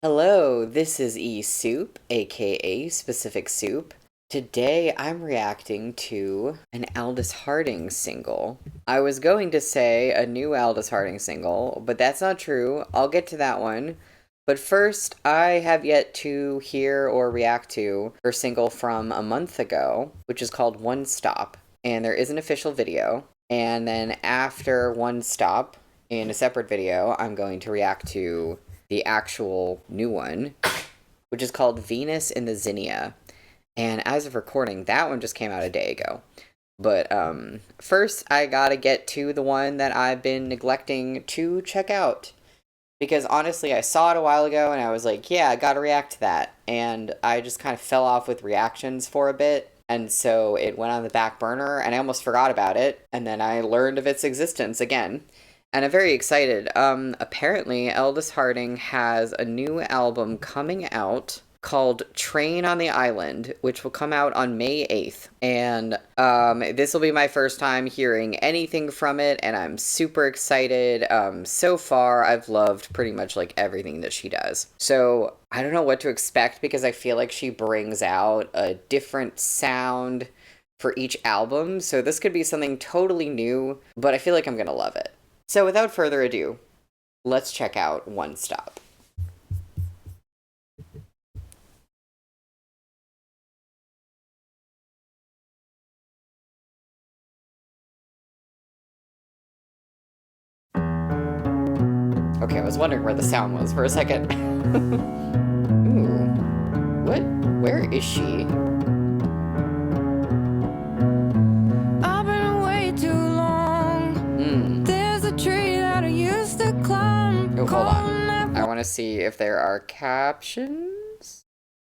Hello, this is E Soup, aka Specific Soup. Today I'm reacting to an Aldous Harding single. I was going to say a new Aldous Harding single, but that's not true. I'll get to that one. But first, I have yet to hear or react to her single from a month ago, which is called One Stop. And there is an official video. And then after One Stop, in a separate video, I'm going to react to the actual new one, which is called Venus in the Zinnia. And as of recording, that one just came out a day ago. But first, I gotta get to the one that I've been neglecting to check out. Because honestly, I saw it a while ago and I was like, yeah, I gotta react to that. And I just kind of fell off with reactions for a bit. And so it went on the back burner and I almost forgot about it. And then I learned of its existence again. And I'm very excited. Apparently, Aldous Harding has a new album coming out called Train on the Island, which will come out on May 8th. And this will be my first time hearing anything from it, and I'm super excited. So far, I've loved pretty much like everything that she does. So I don't know what to expect because I feel like she brings out a different sound for each album. So this could be something totally new, but I feel like I'm gonna love it. So without further ado, let's check out One Stop. Okay, I was wondering where the sound was for a second. Ooh. What? Where is she? I've been away too long. There's a tree that I used to climb. Oh, hold on. I want to see if there are captions.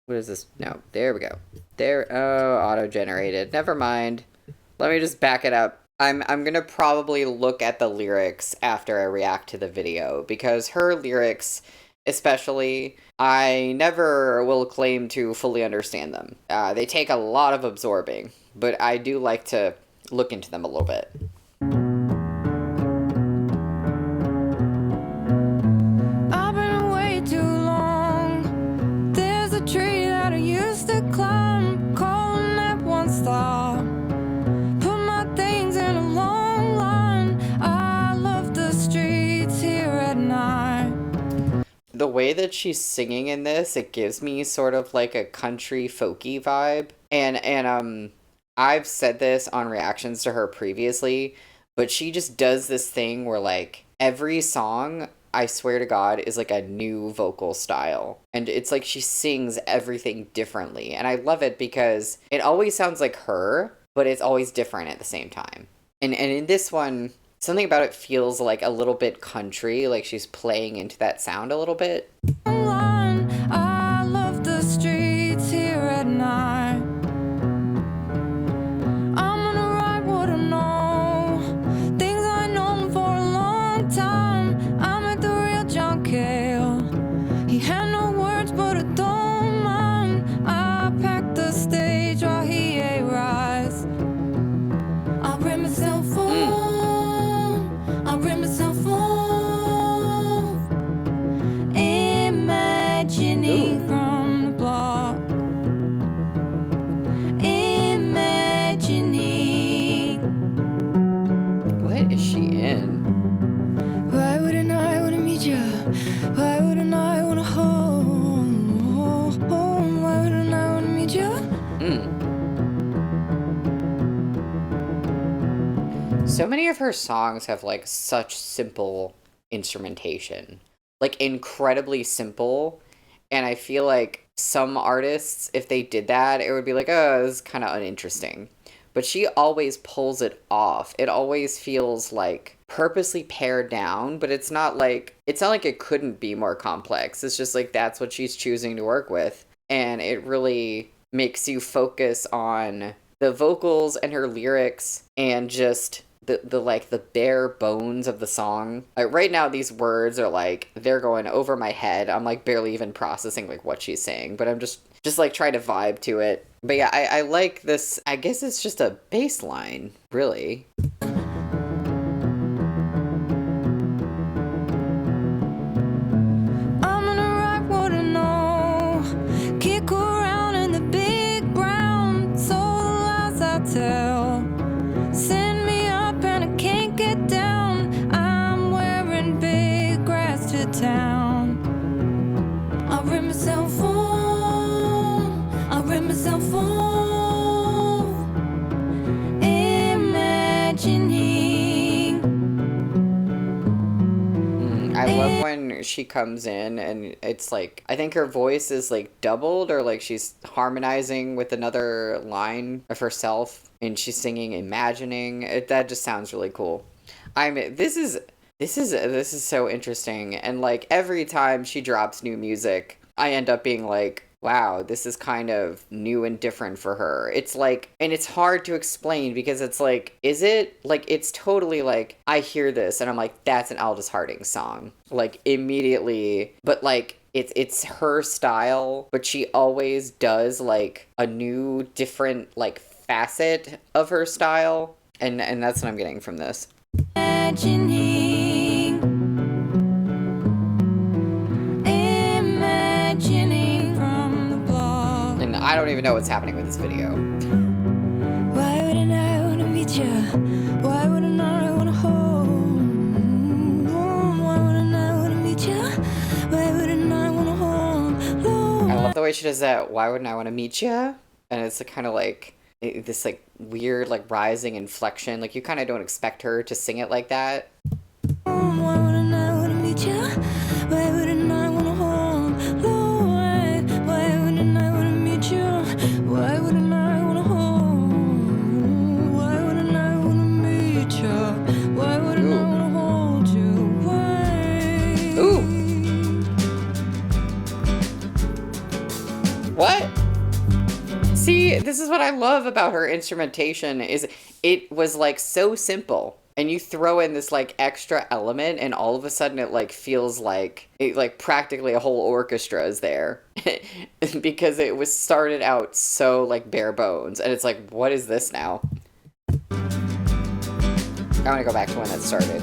What is this? No, there we go. There. Oh, auto-generated. Never mind. Let me just back it up. I'm gonna probably look at the lyrics after I react to the video because her lyrics, especially, I never will claim to fully understand them. They take a lot of absorbing, but I do like to look into them a little bit. I've been away too long. There's a tree that I used to climb, calling at one stop. Put my things in a long line. I love the streets here at night. The way that she's singing in this, it gives me sort of like a country folky vibe. And I've said this on reactions to her previously, but she just does this thing where like every song, I swear to God, is like a new vocal style. And it's like she sings everything differently. And I love it because it always sounds like her, but it's always different at the same time. And in this one, something about it feels like a little bit country, like she's playing into that sound a little bit. I love the streets here at night. I'm gonna write what I know, things I know for a long time. I met the real John Cale. He had no words, but I don't mind. I packed the stage while he arrives. I bring myself home. I bring myself home. Imagining from the block. Imagining. What is she in? Why wouldn't I wanna meet you? Why wouldn't I wanna hold? Why wouldn't I wanna meet you? So many of her songs have like such simple instrumentation, like incredibly simple. And I feel like some artists, if they did that, it would be like, oh, this is kind of uninteresting. But she always pulls it off. It always feels like purposely pared down, but it's not like it couldn't be more complex. It's just like that's what she's choosing to work with. And it really makes you focus on the vocals and her lyrics and just the bare bones of the song. Like right now these words are like they're going over my head. I'm like barely even processing like what she's saying, but I'm just like trying to vibe to it. But yeah, I like this. I guess it's just a bass line, really. I'm gonna write what I myself fall, imagining. I love when she comes in and it's like, I think her voice is like doubled or like she's harmonizing with another line of herself and she's singing imagining. That just sounds really cool. This is so interesting, and like every time she drops new music, I end up being like, wow, this is kind of new and different for her. It's like, and it's hard to explain because it's like, is it like, it's totally like, I hear this and I'm like, that's an Aldous Harding song, like immediately, but like, it's her style, but she always does like a new, different like facet of her style, and that's what I'm getting from this. Imagining from the blog. And I don't even know what's happening with this video. Why wouldn't I wanna meet you? Why wouldn't I wanna hold? Why wouldn't I wanna meet you? Why wouldn't I wanna hold? I love the way she does that. Why wouldn't I want to meet you? And it's kind of like this like weird like rising inflection. Like you kind of don't expect her to sing it like that. Why wouldn't I wanna meet you? Why wouldn't I wanna hold? Why wouldn't I wanna meet you? Why wouldn't I wanna hold? Why wouldn't I wanna meet you? Why wouldn't I wanna hold you? Why? Ooh. What? See, this is what I love about her instrumentation is it was like so simple. And you throw in this like extra element and all of a sudden it like feels like it like practically a whole orchestra is there. Because it was started out so like bare bones and it's like, what is this now? I want to go back to when that started.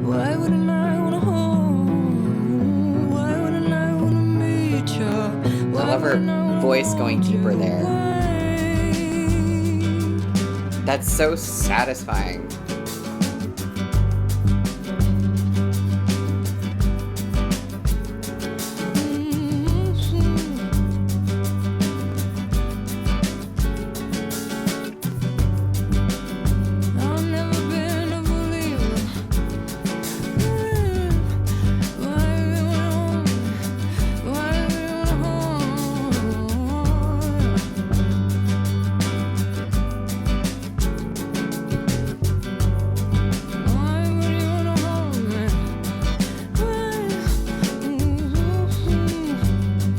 Why wouldn't I wanna hold? Why wouldn't I wanna meet you? I love her voice going deeper there. That's so satisfying. I've never been a believer. Why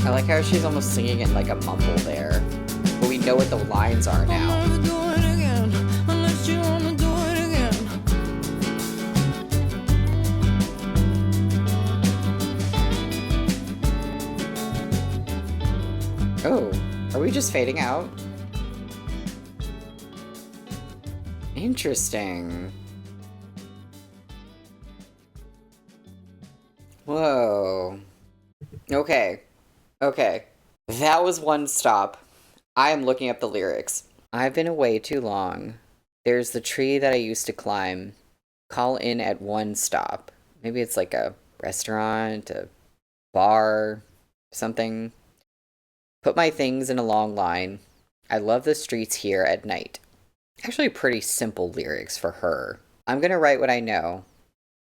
I like how she's almost singing it like a mumble there. But we know what the lines are now. Oh, are we just fading out? Interesting. Whoa. Okay. Okay. That was one stop. I am looking up the lyrics. I've been away too long. There's the tree that I used to climb. Call in at one stop. Maybe it's like a restaurant, a bar, something. Put my things in a long line. I love the streets here at night. Actually, pretty simple lyrics for her. I'm gonna write what I know.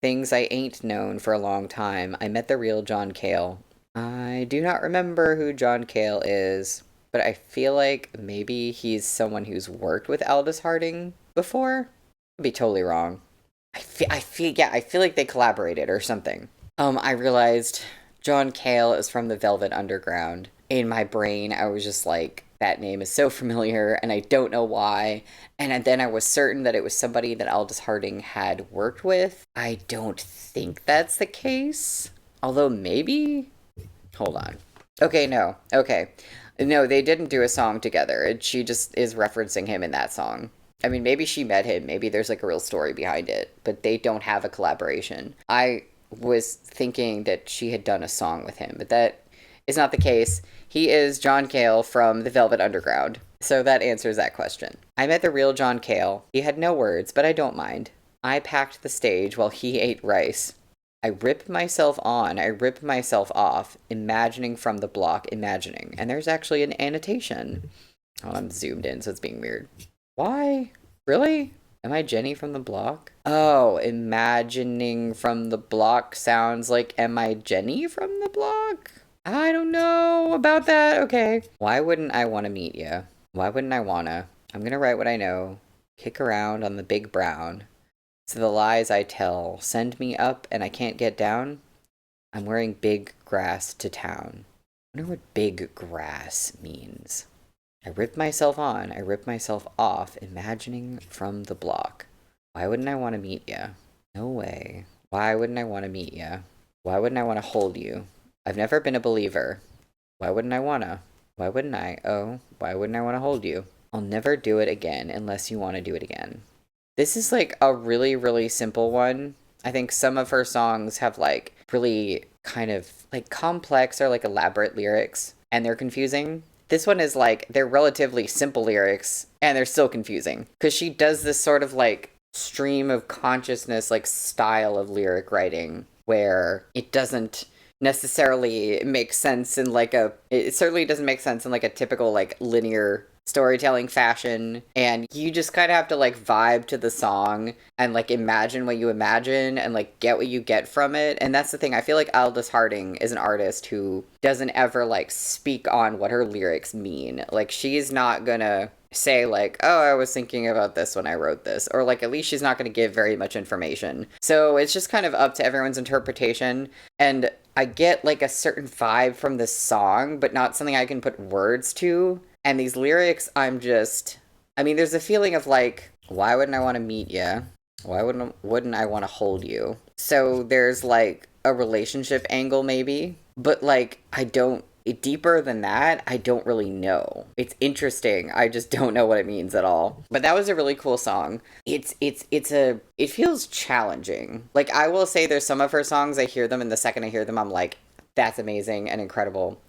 Things I ain't known for a long time. I met the real John Cale. I do not remember who John Cale is, but I feel like maybe he's someone who's worked with Aldous Harding before. I'd be totally wrong. I feel like they collaborated or something. I realized John Cale is from the Velvet Underground. In my brain, I was just like, that name is so familiar, and I don't know why. And then I was certain that it was somebody that Aldous Harding had worked with. I don't think that's the case. Although maybe? Hold on. Okay, no. Okay. No, they didn't do a song together. She just is referencing him in that song. I mean, maybe she met him. Maybe there's like a real story behind it. But they don't have a collaboration. I was thinking that she had done a song with him, but that is not the case. He is John Cale from the Velvet Underground. So that answers that question. I met the real John Cale. He had no words, but I don't mind. I packed the stage while he ate rice. I rip myself on, I rip myself off, imagining from the block, imagining. And there's actually an annotation. Oh, I'm zoomed in, so it's being weird. Why? Really? Am I Jenny from the block? Oh, imagining from the block sounds like am I Jenny from the block? I don't know about that. Okay. Why wouldn't I want to meet you? Why wouldn't I wanna? I'm gonna write what I know, kick around on the big brown. So the lies I tell send me up and I can't get down. I'm wearing big grass to town. I wonder what big grass means. I rip myself on, I rip myself off, imagining from the block. Why wouldn't I want to meet you? No way. Why wouldn't I want to meet you? Why wouldn't I want to hold you? I've never been a believer. Why wouldn't I wanna? Why wouldn't I? Oh, why wouldn't I want to hold you? I'll never do it again unless you want to do it again. This is like a really, really simple one. I think some of her songs have like really kind of like complex or like elaborate lyrics and they're confusing. This one is like they're relatively simple lyrics and they're still confusing because she does this sort of like stream of consciousness like style of lyric writing where it doesn't necessarily make sense in like it certainly doesn't make sense in like a typical like linear storytelling fashion, and you just kind of have to like vibe to the song and like imagine what you imagine and like get what you get from it. And that's the thing, I feel like Aldous Harding is an artist who doesn't ever like speak on what her lyrics mean. Like she's not gonna say like, oh, I was thinking about this when I wrote this, or like at least she's not going to give very much information. So it's just kind of up to everyone's interpretation. And I get like a certain vibe from this song, but not something I can put words to. And these lyrics, I mean, there's a feeling of like, why wouldn't I want to meet you? Why wouldn't I want to hold you? So there's like a relationship angle maybe, but like deeper than that, I don't really know. It's interesting. I just don't know what it means at all. But that was a really cool song. It feels challenging. Like I will say there's some of her songs I hear them and the second I hear them I'm like, that's amazing and incredible.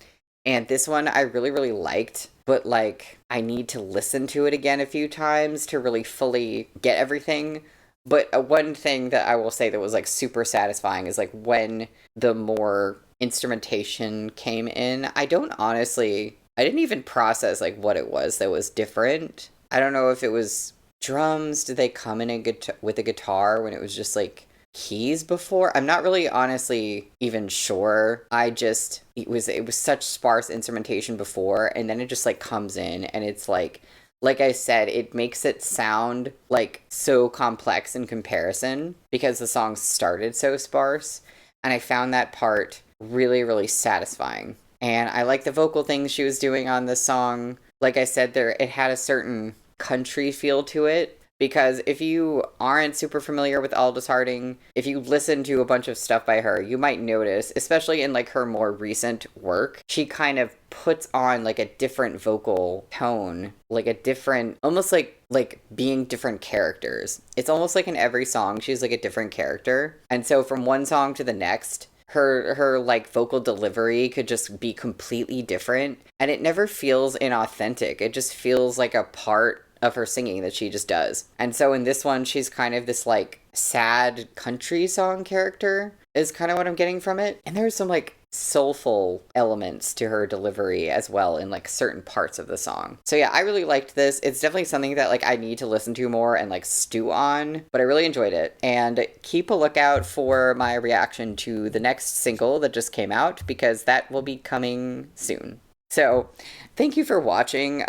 And this one I really, really liked, but like I need to listen to it again a few times to really fully get everything. But one thing that I will say that was like super satisfying is like when the more instrumentation came in, I didn't even process like what it was that was different. I don't know if it was drums. Did they come in with a guitar when it was just like keys before? I'm not really honestly even sure. It was such sparse instrumentation before, and then it just like comes in and it's like I said, it makes it sound like so complex in comparison because the song started so sparse. And I found that part really, really satisfying. And I like the vocal things she was doing on this song. Like I said, it had a certain country feel to it. Because if you aren't super familiar with Aldous Harding, if you listen to a bunch of stuff by her, you might notice, especially in like her more recent work, she kind of puts on like a different vocal tone, like a different, almost like being different characters. It's almost like in every song, she's like a different character. And so from one song to the next, her like vocal delivery could just be completely different. And it never feels inauthentic. It just feels like a part of her singing that she just does. And so in this one, she's kind of this like sad country song character is kind of what I'm getting from it. And there's some like soulful elements to her delivery as well in like certain parts of the song. So yeah, I really liked this. It's definitely something that like I need to listen to more and like stew on, but I really enjoyed it. And keep a lookout for my reaction to the next single that just came out because that will be coming soon. So thank you for watching.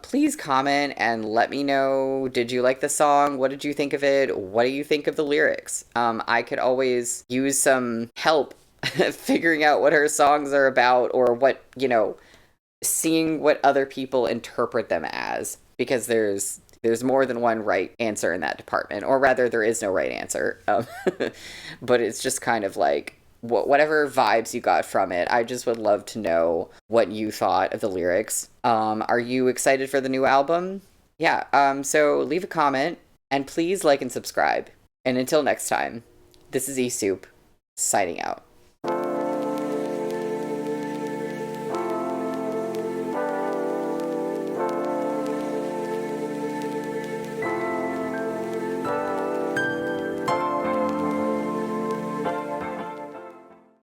Please comment and let me know, did you like the song? What did you think of it? What do you think of the lyrics? I could always use some help figuring out what her songs are about or what, seeing what other people interpret them as, because there's more than one right answer in that department, or rather there is no right answer. But it's just kind of like, whatever vibes you got from it, I just would love to know what you thought of the lyrics. Are you excited for the new album? Yeah, so leave a comment, and please like and subscribe. And until next time, this is eSoup, signing out.